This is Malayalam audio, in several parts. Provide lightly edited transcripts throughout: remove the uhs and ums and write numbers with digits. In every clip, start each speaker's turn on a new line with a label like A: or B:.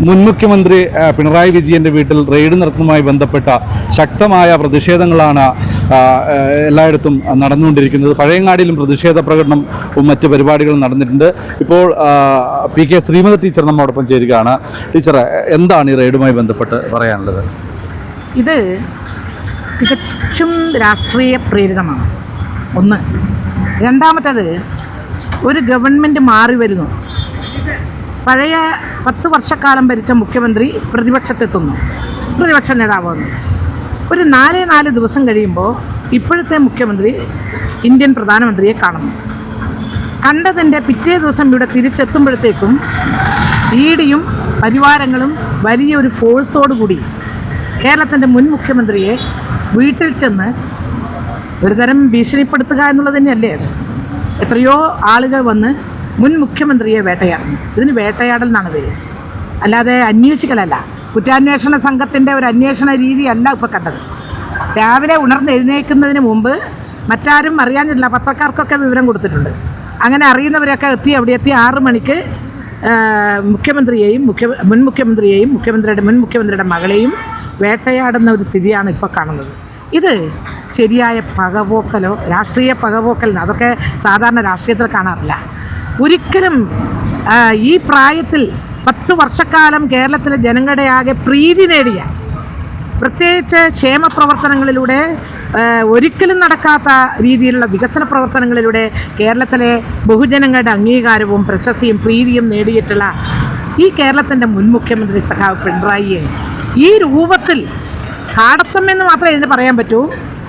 A: മുൻ മുഖ്യമന്ത്രി പിണറായി വിജയൻ്റെ വീട്ടിൽ റെയ്ഡ് നടത്തുന്നതുമായി ബന്ധപ്പെട്ട ശക്തമായ പ്രതിഷേധങ്ങളാണ് എല്ലായിടത്തും നടന്നുകൊണ്ടിരിക്കുന്നത്. പഴയങ്ങാടിയിലും പ്രതിഷേധ പ്രകടനം മറ്റ് പരിപാടികളും നടന്നിട്ടുണ്ട്. ഇപ്പോൾ പി കെ ശ്രീമതി ടീച്ചർ നമ്മോടൊപ്പം ചേരുകയാണ്. ടീച്ചർ, എന്താണ് ഈ റെയ്ഡുമായി ബന്ധപ്പെട്ട് പറയാനുള്ളത്?
B: ഇത് തികച്ചും രാഷ്ട്രീയ പ്രേരിതമാണ്. ഒന്ന്. രണ്ടാമത്തേത്, ഒരു ഗവൺമെൻറ് മാറി വരുന്നു. പഴയ 10 വർഷക്കാലം ഭരിച്ച മുഖ്യമന്ത്രി പ്രതിപക്ഷത്തെത്തുന്നു, പ്രതിപക്ഷ നേതാവാകുന്നു. ഒരു 4 ദിവസം കഴിയുമ്പോൾ ഇപ്പോഴത്തെ മുഖ്യമന്ത്രി ഇന്ത്യൻ പ്രധാനമന്ത്രിയെ കാണുന്നു. കണ്ടതിൻ്റെ പിറ്റേ ദിവസം ഇവിടെ തിരിച്ചെത്തുമ്പോഴത്തേക്കും ഇഡിയും പരിവാരങ്ങളും വലിയൊരു ഫോഴ്സോടുകൂടി കേരളത്തിൻ്റെ മുൻ മുഖ്യമന്ത്രിയെ വീട്ടിൽ ചെന്ന് ഒരുതരം ഭീഷണിപ്പെടുത്തുക എന്നുള്ളത് തന്നെയല്ലേ അത്. എത്രയോ ആളുകൾ വന്ന് മുൻ മുഖ്യമന്ത്രിയെ വേട്ടയാടുന്നു. ഇതിന് വേട്ടയാടൽ എന്നാണ് പേര്, അല്ലാതെ അന്വേഷിക്കലല്ല. കുറ്റാന്വേഷണ സംഘത്തിൻ്റെ ഒരു അന്വേഷണ രീതിയല്ല ഇപ്പോൾ കണ്ടത്. രാവിലെ ഉണർന്നെഴുന്നേൽക്കുന്നതിന് മുമ്പ് മറ്റാരും അറിയാനില്ല, പത്രക്കാർക്കൊക്കെ വിവരം കൊടുത്തിട്ടുണ്ട്. അങ്ങനെ അറിയുന്നവരൊക്കെ അവിടെ എത്തി 6 മണിക്ക് മുഖ്യമന്ത്രിയെയും മുൻ മുഖ്യമന്ത്രിയെയും മുൻ മുഖ്യമന്ത്രിയുടെ മകളെയും വേട്ടയാടുന്ന ഒരു സ്ഥിതിയാണ് ഇപ്പോൾ കാണുന്നത്. ഇത് ശരിയായ പകപോക്കലോ രാഷ്ട്രീയ പകപോക്കലിനോ അതൊക്കെ സാധാരണ രാഷ്ട്രീയത്തിൽ കാണാറില്ല. ഒരിക്കലും ഈ പ്രായത്തിൽ 10 വർഷക്കാലം കേരളത്തിലെ ജനങ്ങളുടെ ആകെ പ്രീതി നേടിയ, പ്രത്യേകിച്ച് ക്ഷേമ പ്രവർത്തനങ്ങളിലൂടെ ഒരിക്കലും നടക്കാത്ത രീതിയിലുള്ള വികസന പ്രവർത്തനങ്ങളിലൂടെ കേരളത്തിലെ ബഹുജനങ്ങളുടെ അംഗീകാരവും പ്രശസ്തിയും പ്രീതിയും നേടിയിട്ടുള്ള ഈ കേരളത്തിൻ്റെ മുൻ മുഖ്യമന്ത്രി സഖാവ് പിണറായിയെ ഈ രൂപത്തിൽ കാടത്തം എന്ന് മാത്രമേ ഇതിന് പറയാൻ പറ്റൂ.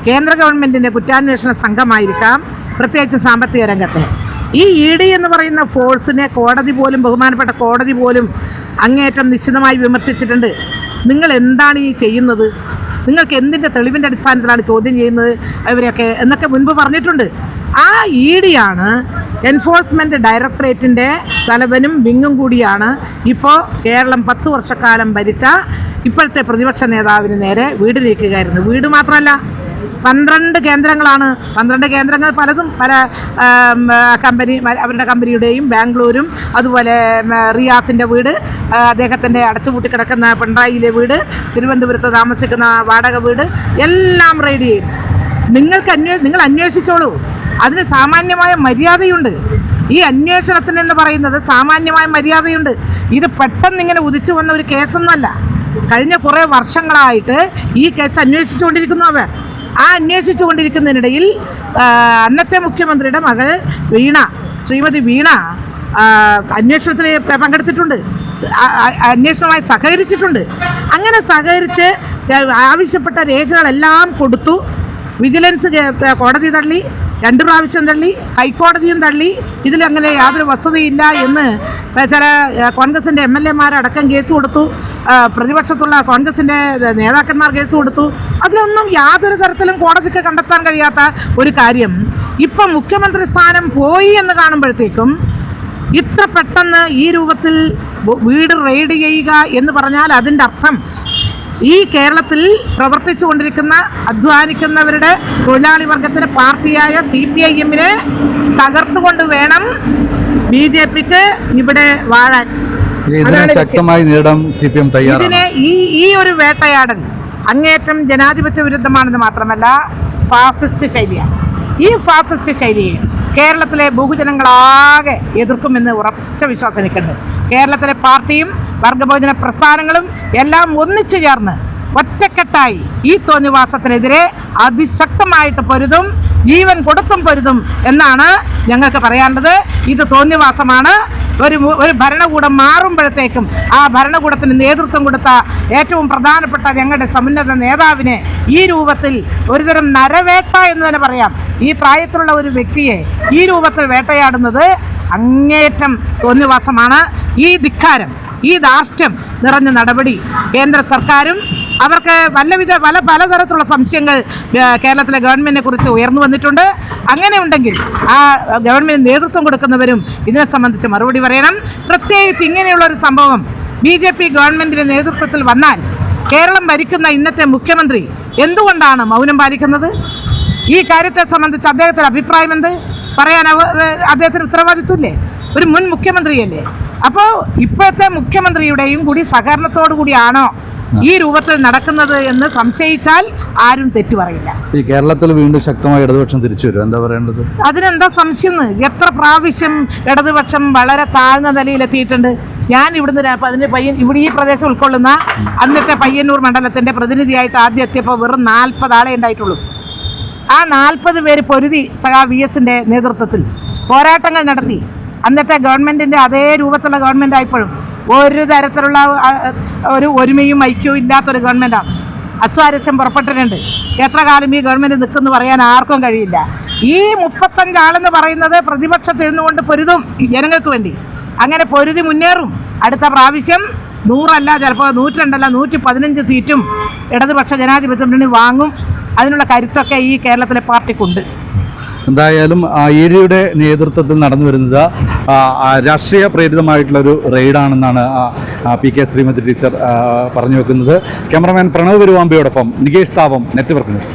B: കേന്ദ്ര ഗവൺമെൻറ്റിൻ്റെ കുറ്റാന്വേഷണ സംഘമായിരിക്കാം, പ്രത്യേകിച്ച് സാമ്പത്തിക രംഗത്തെ ഈ ഇഡി എന്ന് പറയുന്ന ഫോഴ്സിനെ ബഹുമാനപ്പെട്ട കോടതി പോലും അങ്ങേയറ്റം നിശ്ചിതമായി വിമർശിച്ചിട്ടുണ്ട്. നിങ്ങൾ എന്താണ് ഈ ചെയ്യുന്നത്? നിങ്ങൾക്ക് എന്തിൻ്റെ തെളിവിൻ്റെ അടിസ്ഥാനത്തിലാണ് ചോദ്യം ചെയ്യുന്നത് ഇവരെയൊക്കെ എന്നൊക്കെ മുൻപ് പറഞ്ഞിട്ടുണ്ട്. ആ ഇഡിയാണ് എൻഫോഴ്സ്മെൻറ്റ് ഡയറക്ടറേറ്റിൻ്റെ തലവനും വിങ്ങും കൂടിയാണ് ഇപ്പോൾ കേരളം 10 വർഷക്കാലം ഭരിച്ച ഇപ്പോഴത്തെ പ്രതിപക്ഷ നേതാവിന് നേരെ വീട് നീക്കുകയായിരുന്നു. വീട് മാത്രമല്ല, 12 കേന്ദ്രങ്ങളാണ്. 12 കേന്ദ്രങ്ങൾ പലതും പല അവരുടെ കമ്പനിയുടെയും ബാംഗ്ലൂരും അതുപോലെ റിയാസിൻ്റെ വീട്, അദ്ദേഹത്തിൻ്റെ അടച്ചുപൂട്ടി കിടക്കുന്ന പിണറായിയിലെ വീട്, തിരുവനന്തപുരത്ത് താമസിക്കുന്ന വാടക വീട് എല്ലാം റെയ്ഡ് ചെയ്യും. നിങ്ങൾ അന്വേഷിച്ചോളൂ. അതിന് സാമാന്യമായ മര്യാദയുണ്ട്. ഈ അന്വേഷണത്തിനെന്ന് പറയുന്നത് സാമാന്യമായ മര്യാദയുണ്ട്. ഇത് പെട്ടെന്ന് ഇങ്ങനെ ഉദിച്ചു വന്ന ഒരു കേസൊന്നുമല്ല. കഴിഞ്ഞ കുറേ വർഷങ്ങളായിട്ട് ഈ കേസ് അന്വേഷിച്ചുകൊണ്ടിരിക്കുന്നു അവർ. ആ അന്വേഷിച്ചുകൊണ്ടിരിക്കുന്നതിനിടയിൽ അന്നത്തെ മുഖ്യമന്ത്രിയുടെ മകൾ ശ്രീമതി വീണ അന്വേഷണത്തിൽ പങ്കെടുത്തിട്ടുണ്ട്, അന്വേഷണവുമായി സഹകരിച്ചിട്ടുണ്ട്. അങ്ങനെ സഹകരിച്ച് ആവശ്യപ്പെട്ട രേഖകളെല്ലാം കൊടുത്തു. വിജിലൻസ് കോടതി തള്ളി, 2 പ്രാവശ്യം തള്ളി, ഹൈക്കോടതിയും തള്ളി. ഇതിലങ്ങനെ യാതൊരു വസ്തുതയില്ല എന്ന് ചില കോൺഗ്രസിൻ്റെ MLA-മാരടക്കം കേസ് കൊടുത്തു. പ്രതിപക്ഷത്തുള്ള കോൺഗ്രസിൻ്റെ നേതാക്കന്മാർ കേസ് കൊടുത്തു. അതിലൊന്നും യാതൊരു തരത്തിലും കോടതിക്ക് കണ്ടെത്താൻ കഴിയാത്ത ഒരു കാര്യം ഇപ്പം മുഖ്യമന്ത്രി സ്ഥാനം പോയി എന്ന് കാണുമ്പോഴത്തേക്കും ഇത്ര പെട്ടെന്ന് ഈ രൂപത്തിൽ വീട് റെയ്ഡ് ചെയ്യുക എന്ന് പറഞ്ഞാൽ അതിൻ്റെ അർത്ഥം ഈ കേരളത്തിൽ പ്രവർത്തിച്ചു കൊണ്ടിരിക്കുന്ന അധ്വാനിക്കുന്നവരുടെ തൊഴിലാളി വർഗത്തിൻ്റെ പാർട്ടിയായ CPIM-നെ തകർത്തുകൊണ്ട് വേണം BJP-ക്ക് ഇവിടെ വാഴാൻ. ഇതിനെ ഈ ഒരു വേട്ടയാടൽ അങ്ങേറ്റം ജനാധിപത്യ വിരുദ്ധമാണെന്ന് മാത്രമല്ല ഫാസിസ്റ്റ് ശൈലിയാണ്. ഈ ഫാസിസ്റ്റ് ശൈലിയെ കേരളത്തിലെ ബഹുജനങ്ങളാകെ എതിർക്കുമെന്ന് ഉറച്ച വിശ്വാസം എനിക്കുണ്ട്. കേരളത്തിലെ പാർട്ടിയും വർഗബഹുജന പ്രസ്ഥാനങ്ങളും എല്ലാം ഒന്നിച്ചു ചേർന്ന് ഒറ്റക്കെട്ടായി ഈ തോന്നിവാസത്തിനെതിരെ അതിശക്തമായിട്ട് പൊരുതും, ജീവൻ കൊടുത്തും പൊരുതും എന്നാണ് ഞങ്ങൾക്ക് പറയാനുള്ളത്. ഇത് തോന്നിവാസമാണ്. ഒരു ഭരണകൂടം മാറുമ്പോഴത്തേക്കും ആ ഭരണകൂടത്തിന് നേതൃത്വം കൊടുത്ത ഏറ്റവും പ്രധാനപ്പെട്ട ഞങ്ങളുടെ സമുന്നത നേതാവിനെ ഈ രൂപത്തിൽ ഒരുതരം നരവേട്ട എന്ന് തന്നെ പറയാം. ഈ പ്രായത്തിലുള്ള ഒരു വ്യക്തിയെ ഈ രൂപത്തിൽ വേട്ടയാടുന്നത് അങ്ങേയറ്റം തോന്നിവാസമാണ്. ഈ ധിക്കാരം, ഈ ധാർഷ്ട്യം നിറഞ്ഞ നടപടി കേന്ദ്ര സർക്കാരും അവർക്ക് പലതരത്തിലുള്ള സംശയങ്ങൾ കേരളത്തിലെ ഗവൺമെൻറ്റിനെ കുറിച്ച് ഉയർന്നു വന്നിട്ടുണ്ട്. അങ്ങനെ ഉണ്ടെങ്കിൽ ആ ഗവൺമെൻറ് നേതൃത്വം കൊടുക്കുന്നവരും ഇതിനെ സംബന്ധിച്ച് മറുപടി പറയണം. പ്രത്യേകിച്ച് ഇങ്ങനെയുള്ളൊരു സംഭവം BJP ഗവൺമെൻറ്റിൻ്റെ നേതൃത്വത്തിൽ വന്നാൽ കേരളം ഭരിക്കുന്ന ഇന്നത്തെ മുഖ്യമന്ത്രി എന്തുകൊണ്ടാണ് മൗനം പാലിക്കുന്നത്? ഈ കാര്യത്തെ സംബന്ധിച്ച് അദ്ദേഹത്തിൻ്റെ അഭിപ്രായം എന്ത്? പറയാൻ അദ്ദേഹത്തിന് ഉത്തരവാദിത്വമില്ലേ? ഒരു മുൻ മുഖ്യമന്ത്രിയല്ലേ? അപ്പോൾ ഇപ്പോഴത്തെ മുഖ്യമന്ത്രിയുടെയും കൂടി സഹകരണത്തോടു കൂടിയാണോ ഈ രൂപത്തിൽ നടക്കുന്നത് എന്ന് സംശയിച്ചാൽ ആരും തെറ്റു പറയില്ല.
A: ഈ കേരളത്തിൽ വീണ്ടും ശക്തമായ ഇടതുപക്ഷം തിരിച്ചു വരും, എന്താ പറയേണ്ടത്?
B: അതിനെന്താ സംശയം? എത്ര പ്രാവശ്യം ഇടതുപക്ഷം വളരെ താഴ്ന്ന നിലയിലെത്തിയിട്ടുണ്ട്. ഞാൻ ഇവിടുന്ന് ഇവിടെ ഈ പ്രദേശം ഉൾക്കൊള്ളുന്ന അന്നത്തെ പയ്യന്നൂർ മണ്ഡലത്തിന്റെ പ്രതിനിധിയായിട്ട് ആദ്യം എത്തിയപ്പോൾ വെറും 40 ആളെ ഉണ്ടായിട്ടുള്ളൂ. ആ 40 പേര് പൊരുതി സഖാ VS-ന്റെ നേതൃത്വത്തിൽ പോരാട്ടങ്ങൾ നടത്തി. അന്നത്തെ ഗവൺമെന്റിന്റെ അതേ രൂപത്തിലുള്ള ഗവൺമെന്റ് ആയിപ്പോഴും ഒരു തരത്തിലുള്ള ഒരു ഒരുമയും ഐക്യവും ഇല്ലാത്തൊരു ഗവൺമെന്റാണ്. അസ്വാരസ്യം പുറപ്പെട്ടിട്ടുണ്ട്. എത്ര കാലം ഈ ഗവൺമെന്റ് നിൽക്കുമെന്ന് പറയാൻ ആർക്കും കഴിയില്ല. ഈ 35 ആളെന്ന് പറയുന്നത് പ്രതിപക്ഷത്തിരുന്നുകൊണ്ട് പൊരുതും ജനങ്ങൾക്ക് വേണ്ടി. അങ്ങനെ പൊരുതി മുന്നേറും. അടുത്ത പ്രാവശ്യം 100 അല്ല, ചിലപ്പോൾ 102 അല്ല, 115 സീറ്റും ഇടതുപക്ഷ ജനാധിപത്യ മുന്നണി വാങ്ങും. അതിനുള്ള കരുത്തൊക്കെ ഈ കേരളത്തിലെ പാർട്ടിക്കുണ്ട്.
A: എന്തായാലും ED-യുടെ നേതൃത്വത്തിൽ നടന്നു വരുന്നത് രാഷ്ട്രീയ പ്രേരിതമായിട്ടുള്ളൊരു റെയ്ഡാണെന്നാണ് PK ശ്രീമതി ടീച്ചർ പറഞ്ഞു വെക്കുന്നത്. ക്യാമറമാൻ പ്രണവ് പെരുവാമ്പയോടൊപ്പം നികേഷ് താപം, നെറ്റ്വർക്ക് ന്യൂസ്.